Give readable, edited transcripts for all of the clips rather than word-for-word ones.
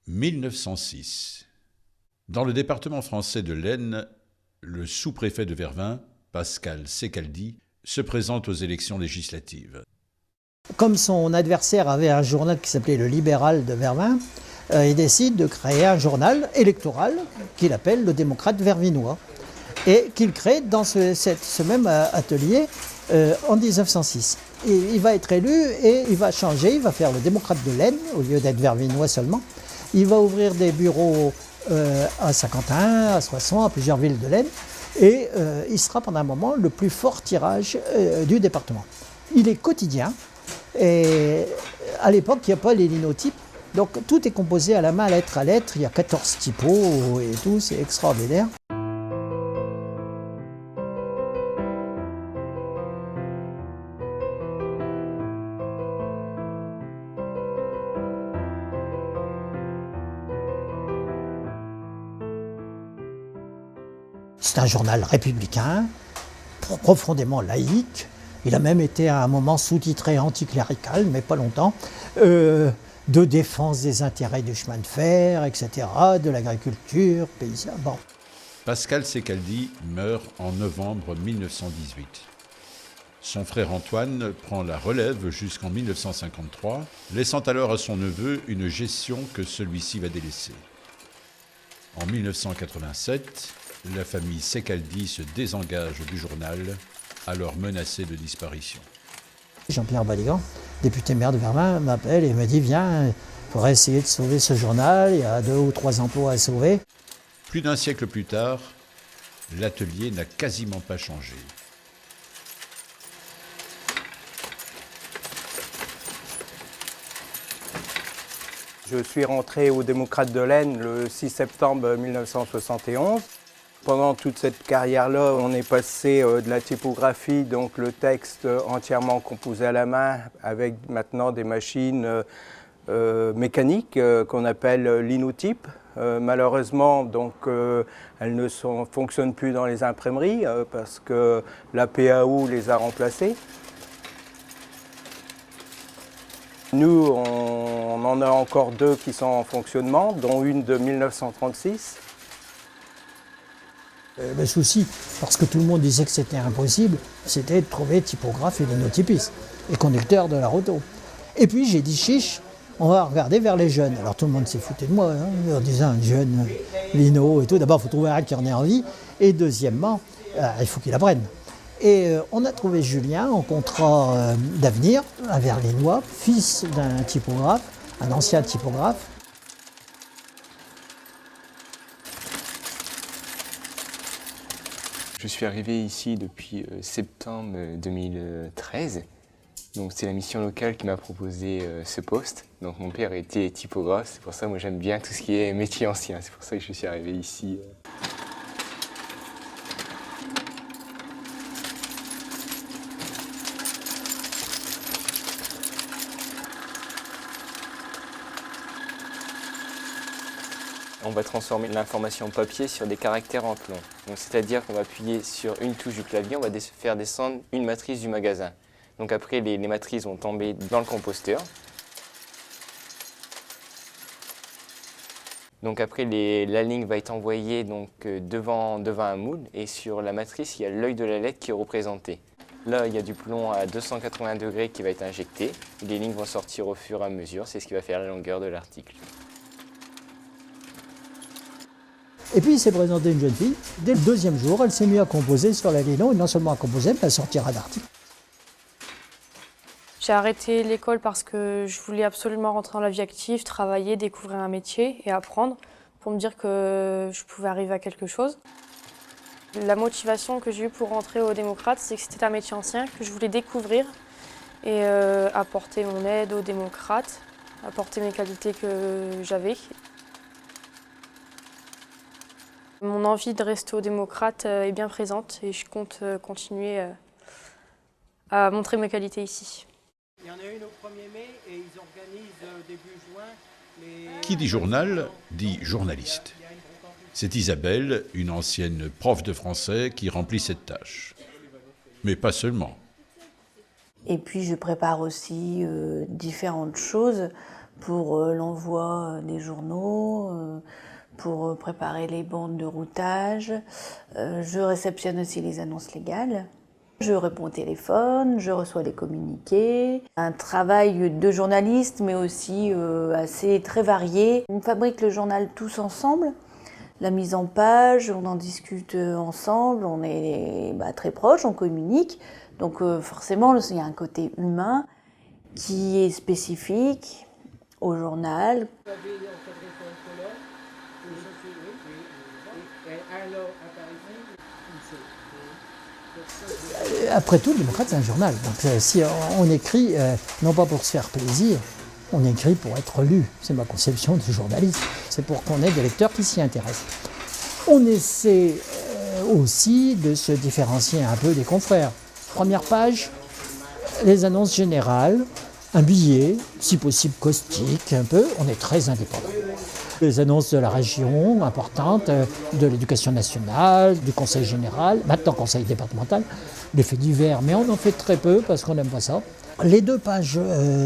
1906. Dans le département français de l'Aisne, le sous-préfet de Vervins, Pascal Secaldi, se présente aux élections législatives. Comme son adversaire avait un journal qui s'appelait Le Libéral de Vervins, il décide de créer un journal électoral qu'il appelle Le Démocrate vervinois et qu'il crée dans ce même atelier en 1906. Et il va être élu et il va changer, il va faire le Démocrate de l'Aisne au lieu d'être vervinois seulement. Il va ouvrir des bureaux à Saint-Quentin, à Soissons, à plusieurs villes de l'Aisne et il sera pendant un moment le plus fort tirage du département. Il est quotidien et à l'époque il n'y a pas les linotypes, donc tout est composé à la main lettre à lettre, il y a 14 typos et tout, c'est extraordinaire. C'est un journal républicain, profondément laïque. Il a même été à un moment sous-titré anticlérical, mais pas longtemps, de défense des intérêts du chemin de fer, etc., de l'agriculture paysanne. Bon. Pascal Secaldi meurt en novembre 1918. Son frère Antoine prend la relève jusqu'en 1953, laissant alors à son neveu une gestion que celui-ci va délaisser. En 1987, la famille Secaldi se désengage du journal, alors menacé de disparition. Jean-Pierre Baligan, député maire de Vervins, m'appelle et me dit « Viens, il faudrait essayer de sauver ce journal, il y a 2 ou 3 emplois à sauver ». Plus d'un siècle plus tard, l'atelier n'a quasiment pas changé. Je suis rentré au Démocrate de l'Aisne le 6 septembre 1971. Pendant toute cette carrière-là, on est passé de la typographie, donc le texte entièrement composé à la main, avec maintenant des machines mécaniques qu'on appelle linotypes. Malheureusement, donc, elles ne fonctionnent plus dans les imprimeries parce que la PAO les a remplacées. Nous, on en a encore 2 qui sont en fonctionnement, dont une de 1936. Le souci, parce que tout le monde disait que c'était impossible, c'était de trouver typographe et linotypiste et conducteur de la roto. Et puis j'ai dit chiche, on va regarder vers les jeunes. Alors tout le monde s'est foutu de moi, en disant un jeune lino et tout. D'abord, il faut trouver un qui en ait envie. Et deuxièmement, il faut qu'il apprenne. Et on a trouvé Julien en contrat d'avenir, un Vervinois, fils d'un typographe, un ancien typographe. Je suis arrivé ici depuis septembre 2013. Donc c'est la mission locale qui m'a proposé ce poste. Donc mon père était typographe, c'est pour ça que moi j'aime bien tout ce qui est métier ancien. C'est pour ça que je suis arrivé ici. On va transformer l'information papier sur des caractères en plomb. C'est-à-dire qu'on va appuyer sur une touche du clavier, on va faire descendre une matrice du magasin. Donc après, les matrices vont tomber dans le composteur. Donc après, la ligne va être envoyée donc, devant un moule et sur la matrice, il y a l'œil de la lettre qui est représenté. Là, il y a du plomb à 280 degrés qui va être injecté. Les lignes vont sortir au fur et à mesure, c'est ce qui va faire la longueur de l'article. Et puis il s'est présenté une jeune fille. Dès le 2e jour, elle s'est mise à composer sur la lino, et non seulement à composer, mais à sortir un article. J'ai arrêté l'école parce que je voulais absolument rentrer dans la vie active, travailler, découvrir un métier et apprendre pour me dire que je pouvais arriver à quelque chose. La motivation que j'ai eue pour rentrer au Démocrate, c'est que c'était un métier ancien que je voulais découvrir et apporter mon aide aux démocrates, apporter mes qualités que j'avais. Mon envie de rester au Démocrate est bien présente et je compte continuer à montrer mes qualités ici. Il y en a une au 1er mai et ils organisent début juin. Qui dit journal, dit journaliste. C'est Isabelle, une ancienne prof de français, qui remplit cette tâche. Mais pas seulement. Et puis je prépare aussi différentes choses pour l'envoi des journaux, pour préparer les bandes de routage. Je réceptionne aussi les annonces légales. Je réponds au téléphone, je reçois des communiqués. Un travail de journaliste, mais aussi très varié. On fabrique le journal tous ensemble. La mise en page, on en discute ensemble, on est très proches, on communique. Donc forcément, il y a un côté humain qui est spécifique au journal. Vous avez encadré pour une couleur, alors, Après tout, le démocrate, c'est un journal. Donc si on écrit, non pas pour se faire plaisir, on écrit pour être lu. C'est ma conception du journalisme. C'est pour qu'on ait des lecteurs qui s'y intéressent. On essaie aussi de se différencier un peu des confrères. Première page, les annonces générales, un billet, si possible caustique un peu. On est très indépendant. Les annonces de la région, importantes, de l'éducation nationale, du conseil général, maintenant conseil départemental, des faits divers, mais on en fait très peu parce qu'on n'aime pas ça. Les 2 pages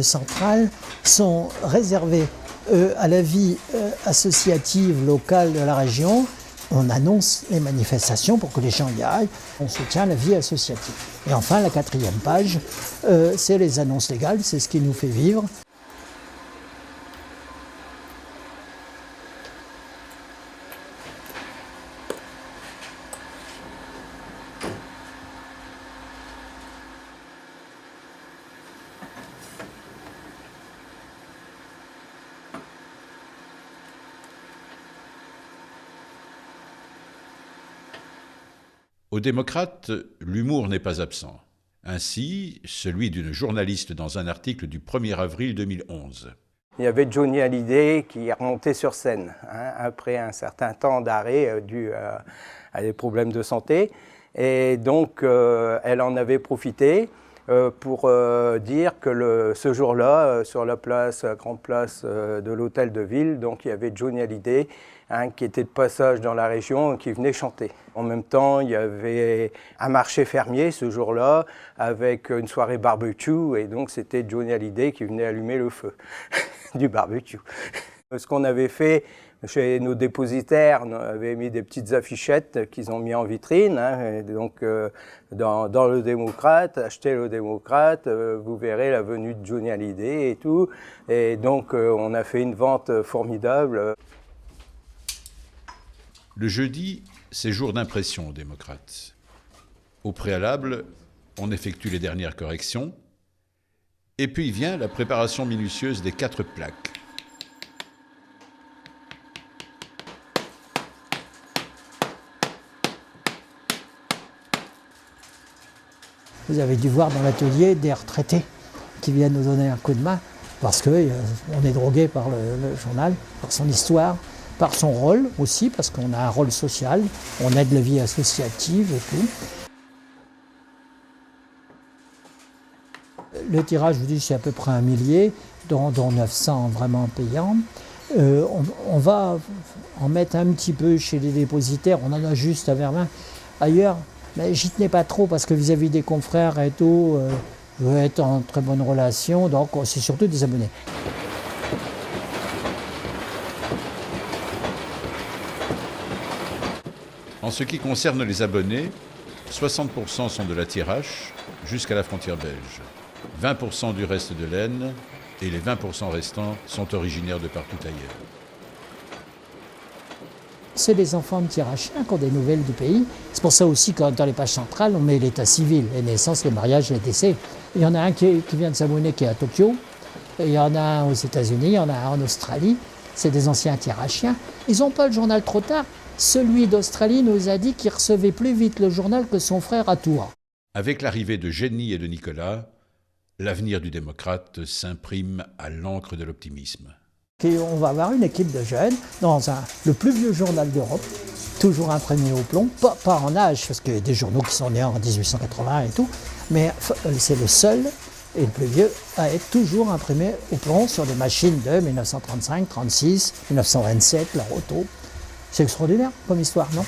centrales sont réservées à la vie associative locale de la région. On annonce les manifestations pour que les gens y aillent. On soutient la vie associative. Et enfin, la 4e page, c'est les annonces légales, c'est ce qui nous fait vivre. Aux démocrates, l'humour n'est pas absent. Ainsi, celui d'une journaliste dans un article du 1er avril 2011. Il y avait Johnny Hallyday qui est remonté sur scène, après un certain temps d'arrêt dû à des problèmes de santé. Et donc, elle en avait profité pour dire que ce jour-là, sur la grande place de l'hôtel de ville, donc il y avait Johnny Hallyday qui était de passage dans la région, qui venait chanter. En même temps, il y avait un marché fermier ce jour-là, avec une soirée barbecue, et donc c'était Johnny Hallyday qui venait allumer le feu du barbecue. Ce qu'on avait fait chez nos dépositaires, on avait mis des petites affichettes qu'ils ont mis en vitrine, et donc dans le Démocrate, achetez le Démocrate, vous verrez la venue de Johnny Hallyday et tout. Et donc on a fait une vente formidable. Le jeudi, c'est jour d'impression aux démocrates. Au préalable, on effectue les dernières corrections, et puis vient la préparation minutieuse des 4 plaques. Vous avez dû voir dans l'atelier des retraités qui viennent nous donner un coup de main parce qu'on est drogué par le journal, par son histoire, par son rôle aussi, parce qu'on a un rôle social, on aide la vie associative et tout. Le tirage, je vous dis, c'est à peu près 1 millier, dont 900 vraiment payants. On va en mettre un petit peu chez les dépositaires, on en a juste à Vervins. Ailleurs, mais j'y tenais pas trop parce que vis-à-vis des confrères et tout, je veux être en très bonne relation, donc c'est surtout des abonnés. En ce qui concerne les abonnés, 60% sont de la Thiérache jusqu'à la frontière belge, 20% du reste de l'Aisne et les 20% restants sont originaires de partout ailleurs. C'est les enfants de Thiérachiens qui ont des nouvelles du pays. C'est pour ça aussi que dans les pages centrales, on met l'état civil, les naissances, les mariages, les décès. Il y en a un qui vient de s'abonner qui est à Tokyo, et il y en a un aux États-Unis, il y en a un en Australie. C'est des anciens Thiérachiens. Ils n'ont pas le journal trop tard. Celui d'Australie nous a dit qu'il recevait plus vite le journal que son frère à Tours. Avec l'arrivée de Jenny et de Nicolas, l'avenir du démocrate s'imprime à l'encre de l'optimisme. Et on va avoir une équipe de jeunes dans le plus vieux journal d'Europe, toujours imprimé au plomb, pas en âge, parce qu'il y a des journaux qui sont nés en 1880 et tout, mais c'est le seul et le plus vieux à être toujours imprimé au plomb sur des machines de 1935, 36, 1927, la Roto. C'est extraordinaire comme histoire, non ?